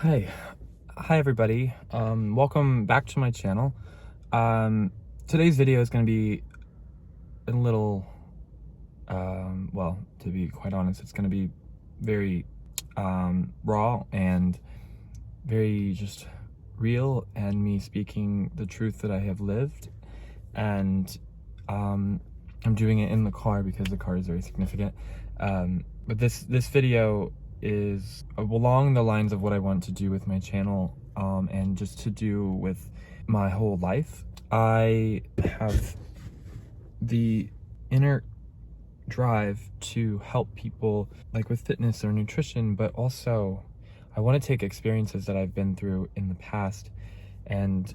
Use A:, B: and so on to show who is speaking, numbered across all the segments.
A: Hi. Hi everybody. Welcome back to my channel. Today's video is going to be a little, well, to be quite honest, it's going to be very raw and very just real, and me speaking the truth that I have lived. And I'm doing it in the car because the car is very significant. But this video is along the lines of what I want to do with my channel, and just to do with my whole life. I have the inner drive to help people, like with fitness or nutrition, but also I want to take experiences that I've been through in the past and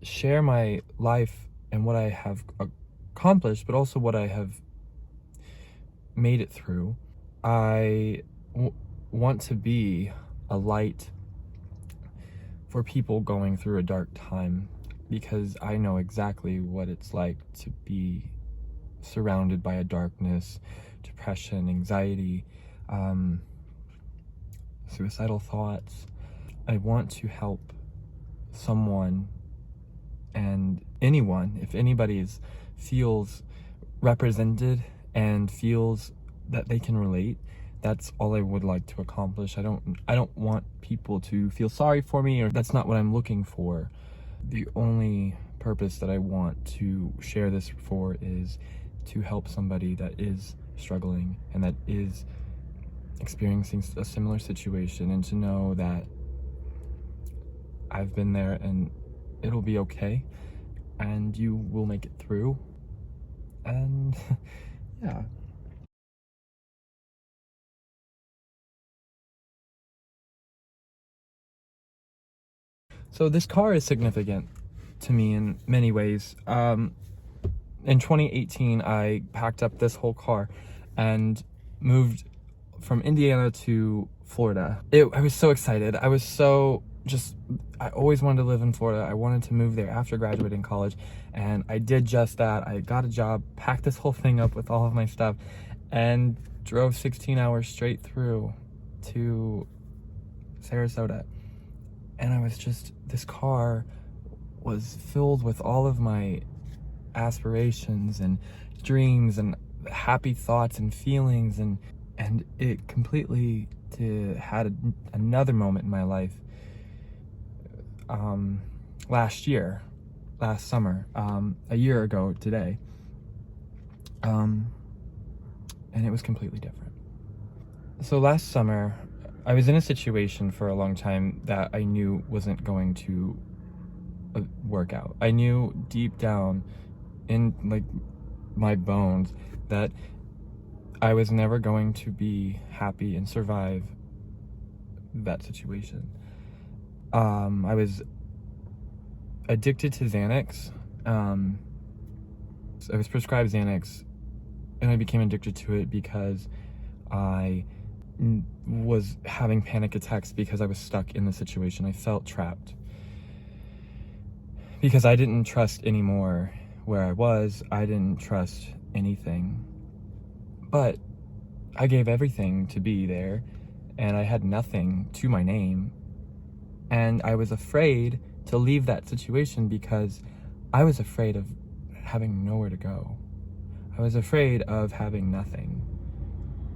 A: share my life and what I have accomplished, but also what I have made it through. I want to be a light for people going through a dark time, because I know exactly what it's like to be surrounded by a darkness, depression, anxiety, suicidal thoughts. I want to help someone, and anyone, if anybody feels represented and feels that they can relate, that's all I would like to accomplish. I don't want people to feel sorry for me, or that's not what I'm looking for. The only purpose that I want to share this for is to help somebody that is struggling and that is experiencing a similar situation, and to know that I've been there and it'll be okay and you will make it through. And yeah. So this car is significant to me in many ways. In 2018, I packed up this whole car and moved from Indiana to Florida. I was so excited. I always wanted to live in Florida. I wanted to move there after graduating college, and I did just that. I got a job, packed this whole thing up with all of my stuff, and drove 16 hours straight through to Sarasota. And this car was filled with all of my aspirations and dreams and happy thoughts and feelings, and it completely had another moment in my life last summer, a year ago today, and it was completely different. So last summer I was in a situation for a long time that I knew wasn't going to work out. I knew deep down in like my bones that I was never going to be happy and survive that situation. I was addicted to Xanax. I was prescribed Xanax, and I became addicted to it because I was having panic attacks because I was stuck in the situation. I felt trapped because I didn't trust anymore where I was. I didn't trust anything, but I gave everything to be there, and I had nothing to my name, and I was afraid to leave that situation because I was afraid of having nowhere to go. I was afraid of having nothing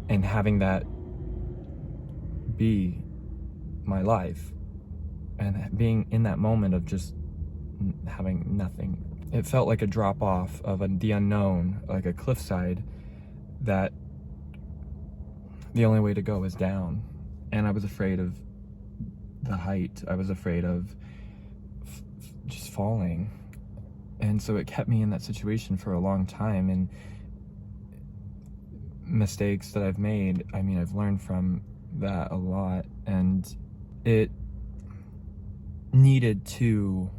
A: and having that be my life, and being in that moment of just having nothing. It felt like a drop off of the unknown, like a cliffside that the only way to go is down. And I was afraid of the height. I was afraid of just falling. And so it kept me in that situation for a long time. And mistakes that I've made, I mean, I've learned from that a lot, and it needed to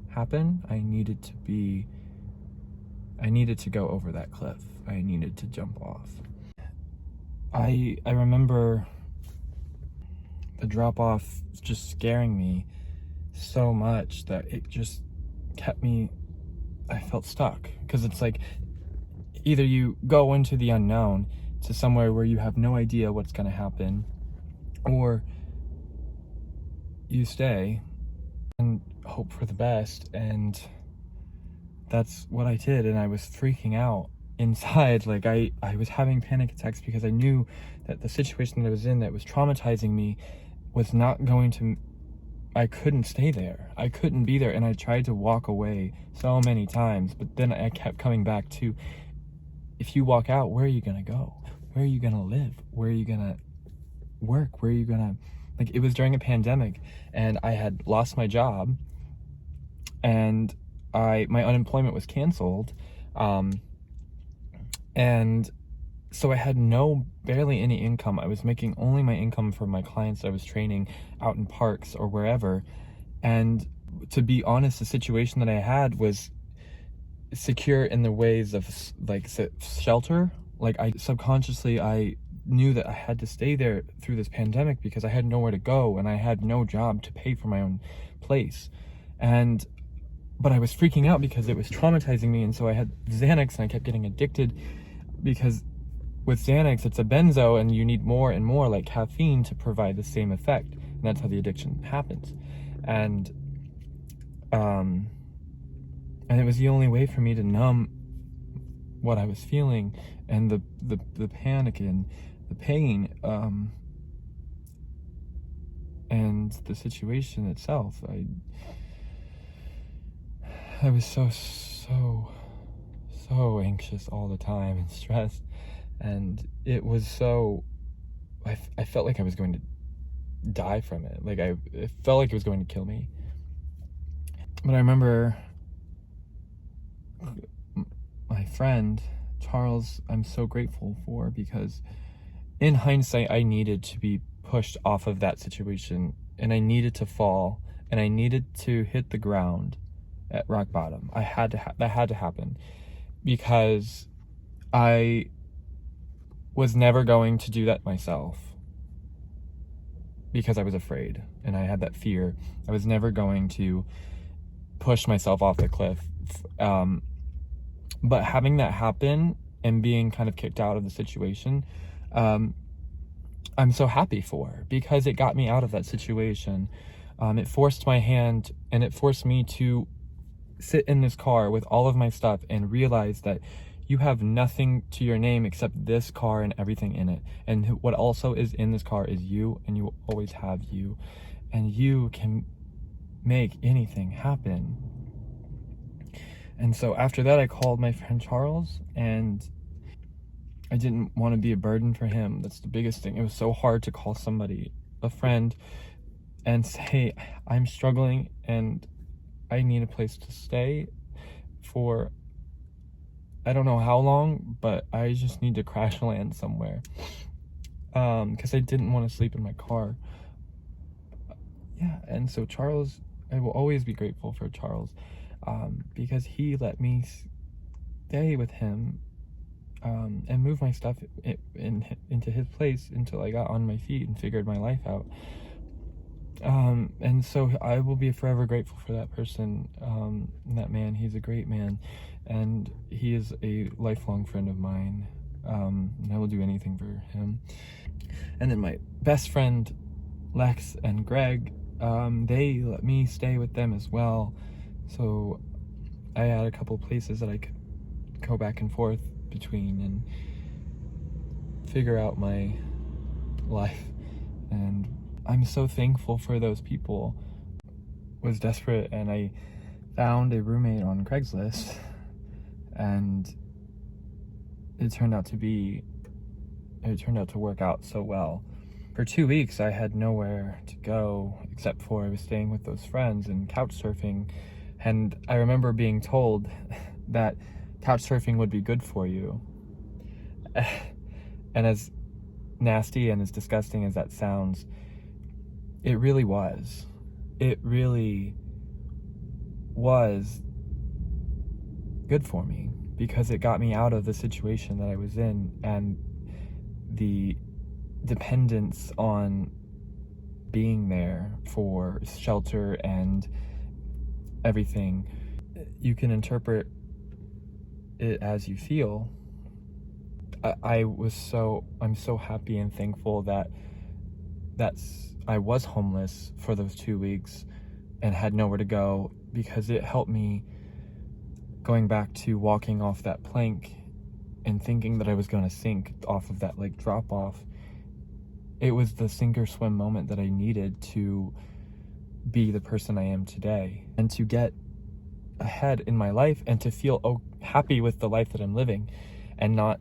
A: happen. I needed to go over that cliff. I needed to jump off. I remember the drop off just scaring me so much that it just kept me, I felt stuck, because it's like either you go into the unknown to somewhere where you have no idea what's going to happen, or you stay and hope for the best, and that's what I did. And I was freaking out inside. Like I was having panic attacks because I knew that the situation that I was in that was traumatizing me was not going to, I couldn't stay there. I couldn't be there. And I tried to walk away so many times, but then I kept coming back to, if you walk out, where are you gonna go? Where are you gonna live? Where are you gonna work? Where are you gonna, like, it was during a pandemic and I had lost my job, and my unemployment was canceled, and so I had barely any income. I was making only my income from my clients that I was training out in parks or wherever. And to be honest, the situation that I had was secure in the ways of like shelter. Like subconsciously I knew that I had to stay there through this pandemic because I had nowhere to go and I had no job to pay for my own place. But I was freaking out because it was traumatizing me, and so I had Xanax and I kept getting addicted, because with Xanax it's a benzo and you need more and more, like caffeine, to provide the same effect, and that's how the addiction happens. And it was the only way for me to numb what I was feeling and the panic and the pain, and the situation itself. I was so anxious all the time and stressed, and it was so, I felt like I was going to die from it. Like it felt like it was going to kill me. But I remember my friend Charles, I'm so grateful for, because in hindsight I needed to be pushed off of that situation, and I needed to fall, and I needed to hit the ground at rock bottom. That had to happen, because I was never going to do that myself, because I was afraid and I had that fear. I was never going to push myself off the cliff. But having that happen and being kind of kicked out of the situation, I'm so happy for, because it got me out of that situation. It forced my hand, and it forced me to sit in this car with all of my stuff and realize that you have nothing to your name except this car and everything in it. And what also is in this car is you, and you will always have you. And you can make anything happen. And so after that, I called my friend Charles, and I didn't want to be a burden for him. That's the biggest thing. It was so hard to call somebody, a friend, and say, I'm struggling and I need a place to stay for, I don't know how long, but I just need to crash land somewhere. Because I didn't want to sleep in my car. Yeah, and so Charles, I will always be grateful for Charles, because he let me stay with him, and move my stuff into his place until I got on my feet and figured my life out. And so I will be forever grateful for that person, that man. He's a great man, and he is a lifelong friend of mine, and I will do anything for him. And then my best friend Lex and Greg, they let me stay with them as well, so I had a couple places that I could go back and forth between and figure out my life. And I'm so thankful for those people. Was desperate, and I found a roommate on Craigslist, and it turned out to work out so well. For 2 weeks I had nowhere to go except for I was staying with those friends and couch surfing. And I remember being told that couch surfing would be good for you. And as nasty and as disgusting as that sounds, it really was. It really was good for me, because it got me out of the situation that I was in and the dependence on being there for shelter and everything. You can interpret it as you feel. I'm so happy and thankful that I was homeless for those 2 weeks and had nowhere to go, because it helped me going back to walking off that plank and thinking that I was going to sink off of that like drop off. It was the sink or swim moment that I needed to be the person I am today, and to get ahead in my life, and to feel happy with the life that I'm living, and not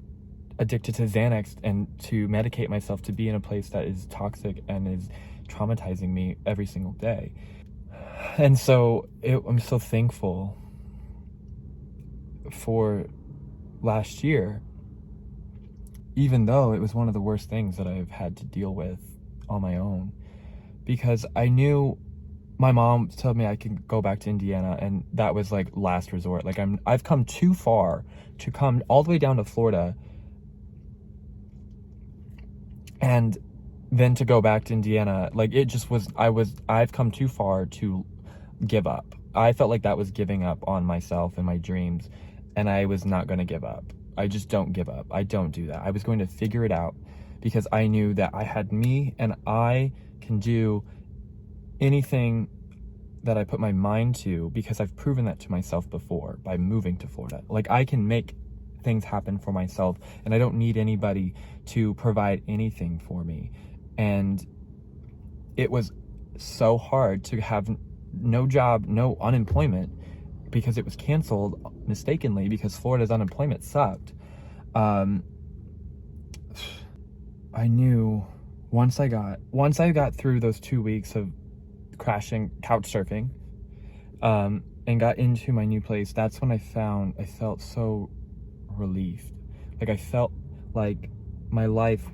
A: addicted to Xanax and to medicate myself to be in a place that is toxic and is traumatizing me every single day. And so I'm so thankful for last year, even though it was one of the worst things that I've had to deal with on my own, because I knew my mom told me I could go back to Indiana, and that was like last resort. Like I've come too far to come all the way down to Florida and then to go back to Indiana. Like it just was, I've come too far to give up. I felt like that was giving up on myself and my dreams, and I was not going to give up. I just don't give up. I don't do that. I was going to figure it out, because I knew that I had me, and I can do anything that I put my mind to, because I've proven that to myself before by moving to Florida. Like I can make things happen for myself, and I don't need anybody to provide anything for me. And it was so hard to have no job, no unemployment, because it was canceled mistakenly, because Florida's unemployment sucked. I knew once I got through those 2 weeks of crashing couch surfing, and got into my new place, that's when I felt so relieved. Like I felt like my life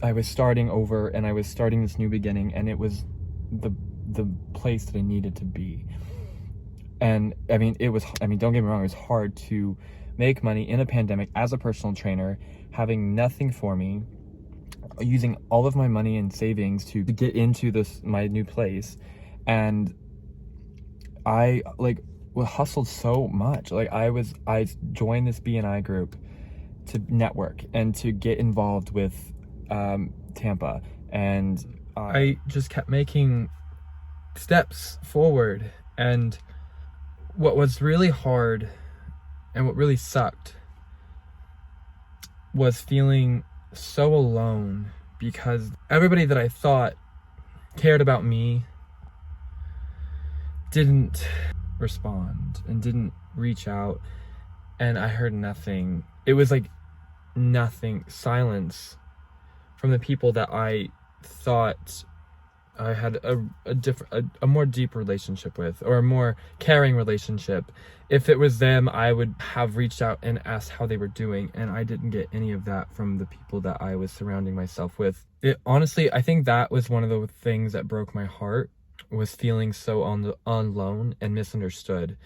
A: I was starting over, and I was starting this new beginning, and it was the place that I needed to be. And don't get me wrong, it was hard to make money in a pandemic as a personal trainer, having nothing for me, using all of my money and savings to get into my new place. And I hustled so much. Like I joined this BNI group to network and to get involved with Tampa, and I just kept making steps forward. And what was really hard and what really sucked was feeling so alone, because everybody that I thought cared about me didn't respond and didn't reach out, and I heard nothing. It was like nothing, silence from the people that I thought I had a more deep relationship with, or a more caring relationship. If it was them, I would have reached out and asked how they were doing, and I didn't get any of that from the people that I was surrounding myself with. Honestly, I think that was one of the things that broke my heart, was feeling so alone and misunderstood.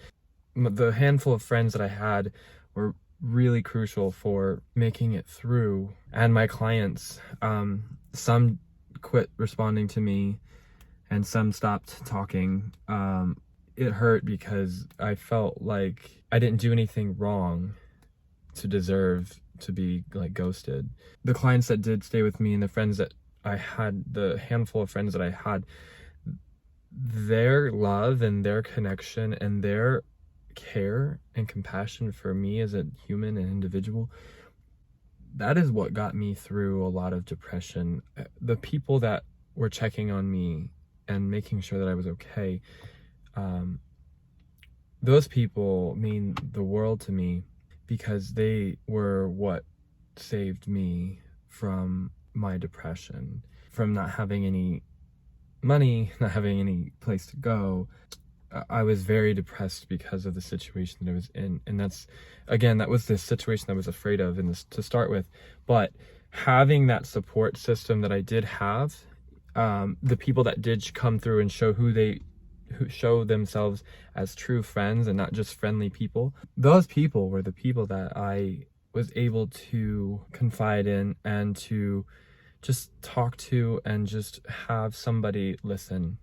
A: The handful of friends that I had were really crucial for making it through, and my clients, some quit responding to me and some stopped talking. It hurt because I felt like I didn't do anything wrong to deserve to be like ghosted. The clients that did stay with me, and the friends that I had, the handful of friends that I had, their love and their connection and their care and compassion for me as a human and individual, that is what got me through a lot of depression. The people that were checking on me and making sure that I was okay, those people mean the world to me, because they were what saved me from my depression, from not having any money, not having any place to go. I was very depressed because of the situation that I was in, and that was the situation I was afraid of to start with. But having that support system that I did have, the people that did come through and who show themselves as true friends and not just friendly people, those people were the people that I was able to confide in and to just talk to, and just have somebody listen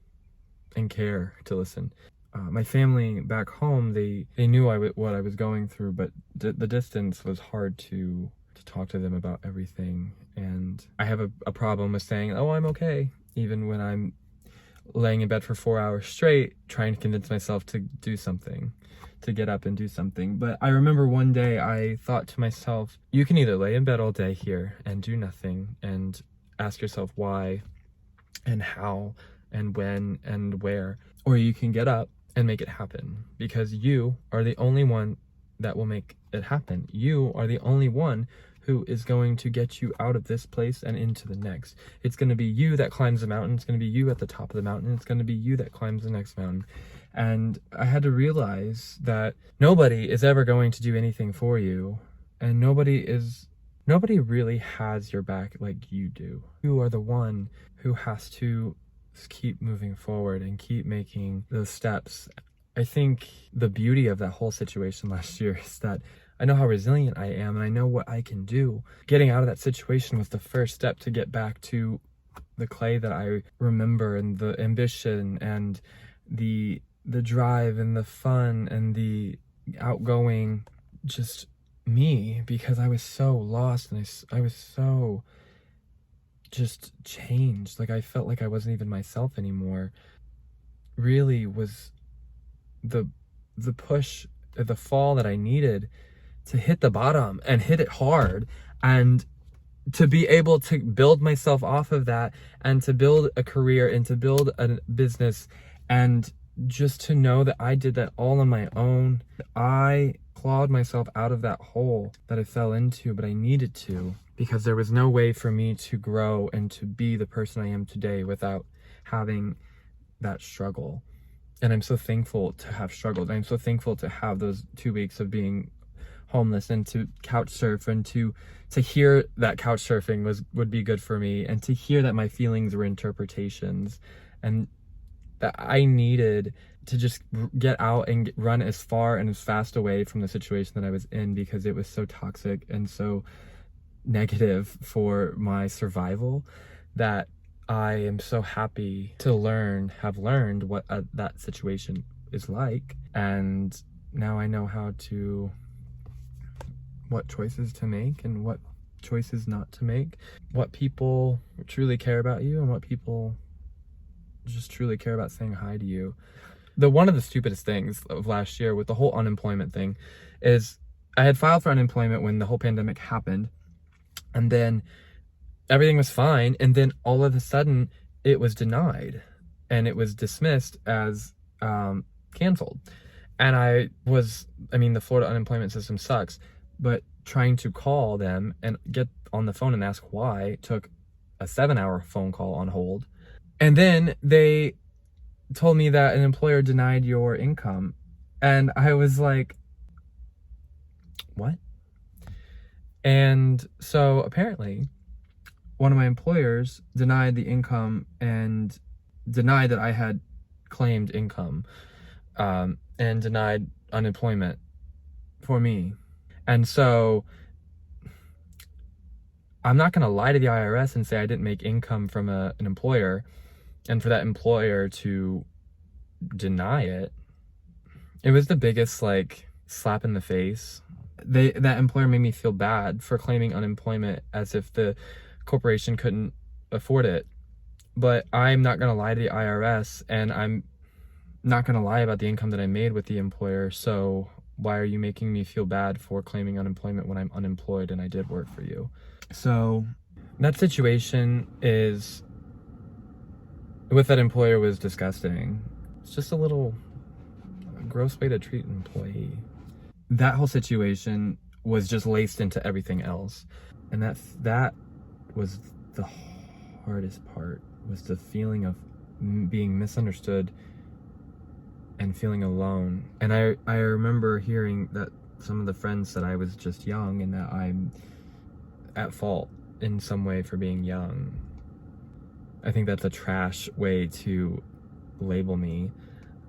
A: and care to listen. My family back home, they knew what I was going through, but the distance was hard to talk to them about everything. And I have a problem with saying, oh, I'm okay. even when I'm laying in bed for 4 hours straight, trying to convince myself to do something, to get up and do something. But I remember one day I thought to myself, you can either lay in bed all day here and do nothing and ask yourself why and how and when and where, or you can get up and make it happen, because you are the only one that will make it happen. You are the only one who is going to get you out of this place and into the next. It's going to be you that climbs the mountain. It's going to be you at the top of the mountain. It's going to be you that climbs the next mountain. And I had to realize that nobody is ever going to do anything for you, and nobody really has your back like you do. You are the one who has to keep moving forward and keep making those steps. I think the beauty of that whole situation last year is that I know how resilient I am and I know what I can do. Getting out of that situation was the first step to get back to the Clay that I remember, and the ambition and the drive and the fun and the outgoing, just me, because I was so lost and I was so just changed. Like, I felt like I wasn't even myself anymore. Really was the push, the fall that I needed to hit the bottom and hit it hard, and to be able to build myself off of that, and to build a career and to build a business, and just to know that I did that all on my own. I clawed myself out of that hole that I fell into, but I needed to, because there was no way for me to grow and to be the person I am today without having that struggle. And I'm so thankful to have struggled. I'm so thankful to have those 2 weeks of being homeless and to couch surf, and to hear that couch surfing would be good for me, and to hear that my feelings were interpretations, and that I needed to just get out and run as far and as fast away from the situation that I was in, because it was so toxic and so negative for my survival, that I am so happy to have learned what that situation is like. And now I know what choices to make and what choices not to make, what people truly care about you and what people just truly care about saying hi to you. One of the stupidest things of last year with the whole unemployment thing is I had filed for unemployment when the whole pandemic happened, and then everything was fine, and then all of a sudden it was denied and it was dismissed as canceled. And the Florida unemployment system sucks, but trying to call them and get on the phone and ask why took a 7-hour phone call on hold. And then they told me that an employer denied your income. And I was like, what? And so apparently one of my employers denied the income and denied that I had claimed income, and denied unemployment for me. And so I'm not going to lie to the IRS and say I didn't make income from an employer, and for that employer to deny it. It was the biggest slap in the face. That employer made me feel bad for claiming unemployment as if the corporation couldn't afford it. But I'm not going to lie to the IRS, and I'm not going to lie about the income that I made with the employer. So why are you making me feel bad for claiming unemployment when I'm unemployed and I did work for you? So that situation with that employer was disgusting. It's just a gross way to treat an employee. That whole situation was just laced into everything else. And that was the hardest part, was the feeling of being misunderstood and feeling alone. And I remember hearing that some of the friends said I was just young and that I'm at fault in some way for being young. I think that's a trash way to label me.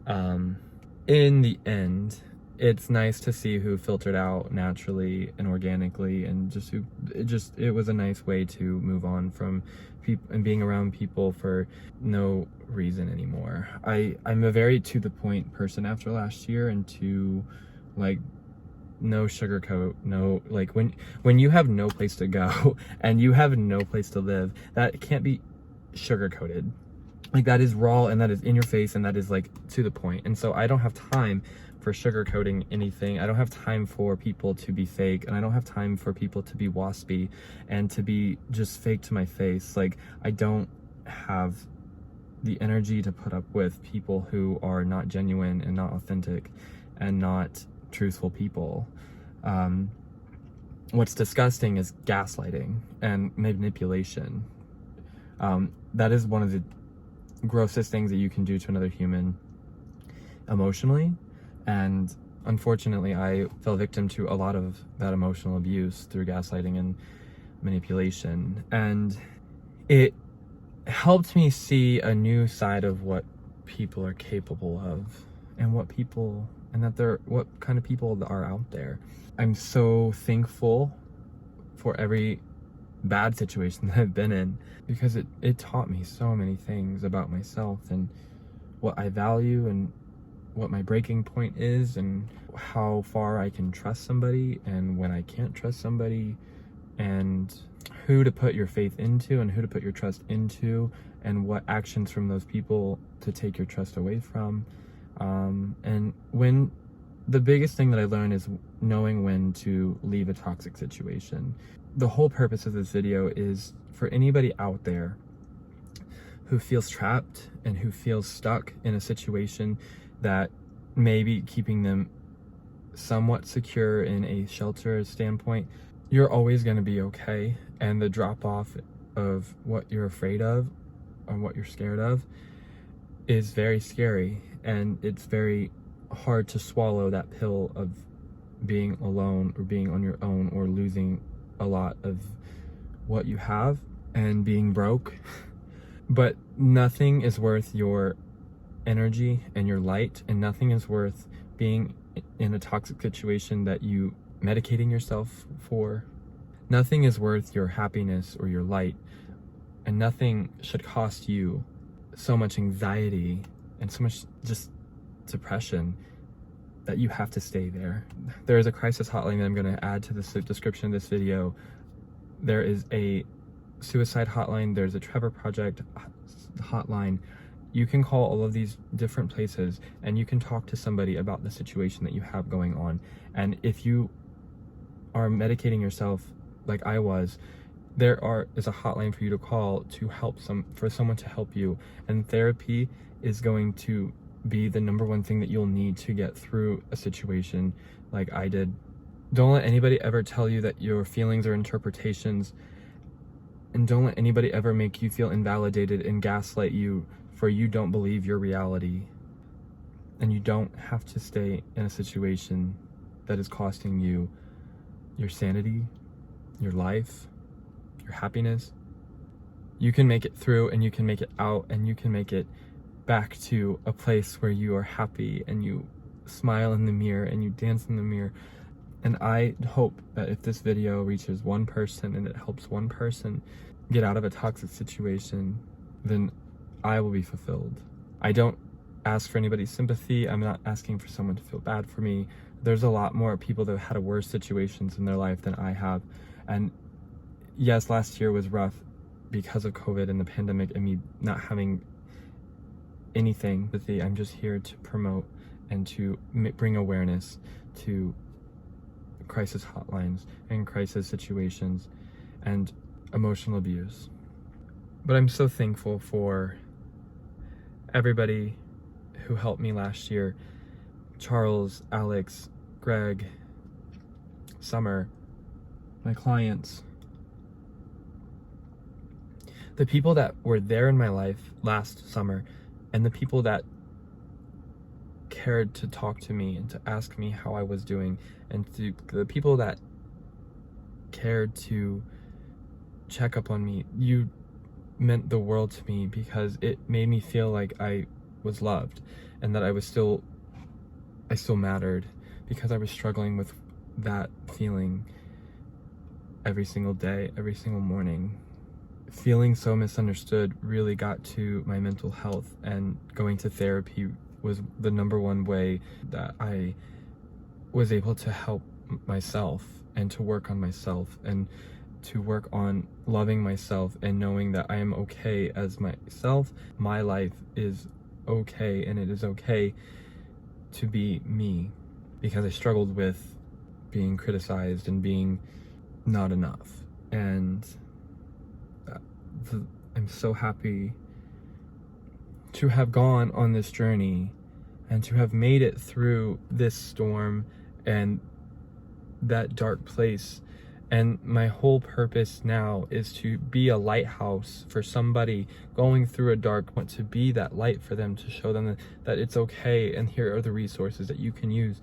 A: In the end, it's nice to see who filtered out naturally and organically, and it was a nice way to move on from people and being around people for no reason anymore. I'm a very to the point person after last year, and no sugarcoat, no, when you have no place to go and you have no place to live, that can't be sugar coated. Like, that is raw, and that is in your face, and that is like to the point. And so I don't have time for sugarcoating anything. I don't have time for people to be fake, and I don't have time for people to be waspy and to be just fake to my face. Like, I don't have the energy to put up with people who are not genuine and not authentic and not truthful people. What's disgusting is gaslighting and manipulation. That is one of the grossest things that you can do to another human emotionally, and unfortunately I fell victim to a lot of that emotional abuse through gaslighting and manipulation, and it helped me see a new side of what people are capable of, and what kind of people are out there. I'm so thankful for every bad situation that I've been in, because it taught me so many things about myself and what I value and what my breaking point is, and how far I can trust somebody and when I can't trust somebody, and who to put your faith into and who to put your trust into, and what actions from those people to take your trust away from. And when the biggest thing that I learned is knowing when to leave a toxic situation. The whole purpose of this video is for anybody out there who feels trapped and who feels stuck in a situation that may be keeping them somewhat secure in a shelter standpoint. You're always going to be okay, and the drop off of what you're afraid of or what you're scared of is very scary, and it's very hard to swallow that pill of being alone or being on your own or losing a lot of what you have and being broke. But nothing is worth your energy and your light, and nothing is worth being in a toxic situation that you medicating yourself for. Nothing is worth your happiness or your light, and nothing should cost you so much anxiety and so much just depression that you have to stay there. There is a crisis hotline that I'm going to add to the description of this video. There is a suicide hotline. There's a Trevor Project hotline. You can call all of these different places and you can talk to somebody about the situation that you have going on. And if you are medicating yourself like I was, is a hotline for you to call to help for someone to help you. And therapy is going to be the number one thing that you'll need to get through a situation like I did. Don't let anybody ever tell you that your feelings are interpretations, and don't let anybody ever make you feel invalidated and gaslight you, for you don't believe your reality. And you don't have to stay in a situation that is costing you your sanity, your life, your happiness. You can make it through, and you can make it out, and you can make it back to a place where you are happy and you smile in the mirror and you dance in the mirror. And I hope that if this video reaches one person and it helps one person get out of a toxic situation, then I will be fulfilled. I don't ask for anybody's sympathy. I'm not asking for someone to feel bad for me. There's a lot more people that have had worse situations in their life than I have. And yes, last year was rough because of COVID and the pandemic and me not having anything. I'm just here to promote and to bring awareness to crisis hotlines and crisis situations and emotional abuse. But I'm so thankful for everybody who helped me last year. Charles, Alex, Greg, Summer, my clients, the people that were there in my life last summer, and the people that cared to talk to me and to ask me how I was doing, and the people that cared to check up on me. You meant the world to me, because it made me feel like I was loved and that I still mattered, because I was struggling with that feeling every single day, every single morning. Feeling so misunderstood really got to my mental health, and going to therapy was the number one way that I was able to help myself and to work on myself. And to work on loving myself and knowing that I am okay as myself. My life is okay, and it is okay to be me, because I struggled with being criticized and being not enough. And I'm so happy to have gone on this journey and to have made it through this storm and that dark place. And my whole purpose now is to be a lighthouse for somebody going through a dark, want to be that light for them, to show them that it's okay, and here are the resources that you can use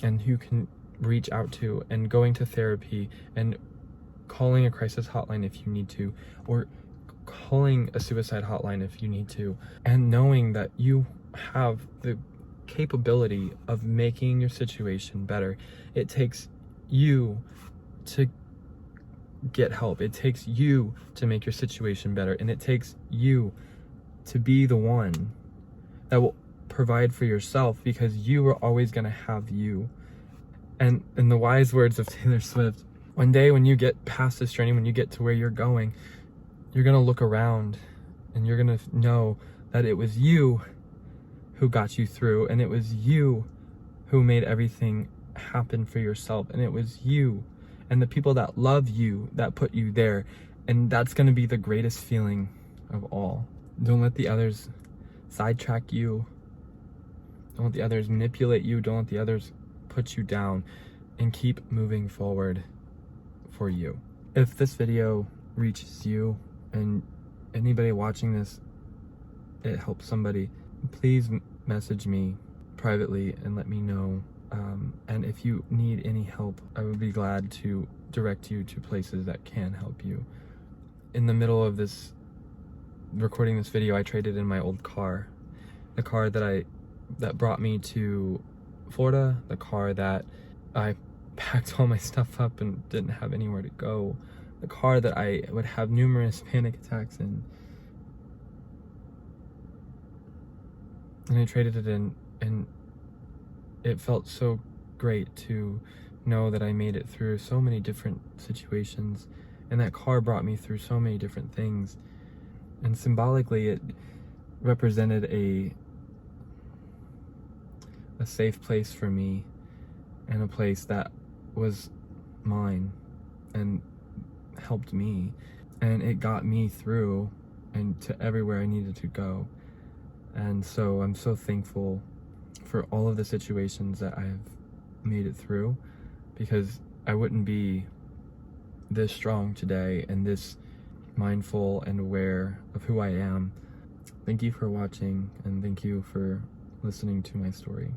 A: and you can reach out to, and going to therapy and calling a crisis hotline if you need to, or calling a suicide hotline if you need to, and knowing that you have the capability of making your situation better. It takes you to get help. It takes you to make your situation better, and it takes you to be the one that will provide for yourself, because you are always going to have you. And in the wise words of Taylor Swift, one day when you get past this journey, when you get to where you're going, you're going to look around and you're going to know that it was you who got you through, and it was you who made everything happen for yourself, and it was you and the people that love you that put you there. And that's going to be the greatest feeling of all. Don't let the others sidetrack you. Don't let the others manipulate you. Don't let the others put you down, and keep moving forward for you. If this video reaches you and anybody watching this, it helps somebody, please message me privately and let me know. And if you need any help, I would be glad to direct you to places that can help you. In the middle of this recording this video, I traded in my old car, the car that brought me to Florida, the car that I packed all my stuff up and didn't have anywhere to go, the car that I would have numerous panic attacks in. And I traded it in, and it felt so great to know that I made it through so many different situations, and that car brought me through so many different things. And symbolically, it represented a safe place for me, and a place that was mine and helped me, and it got me through and to everywhere I needed to go. And so I'm so thankful for all of the situations that I've made it through, because I wouldn't be this strong today and this mindful and aware of who I am. Thank you for watching, and thank you for listening to my story.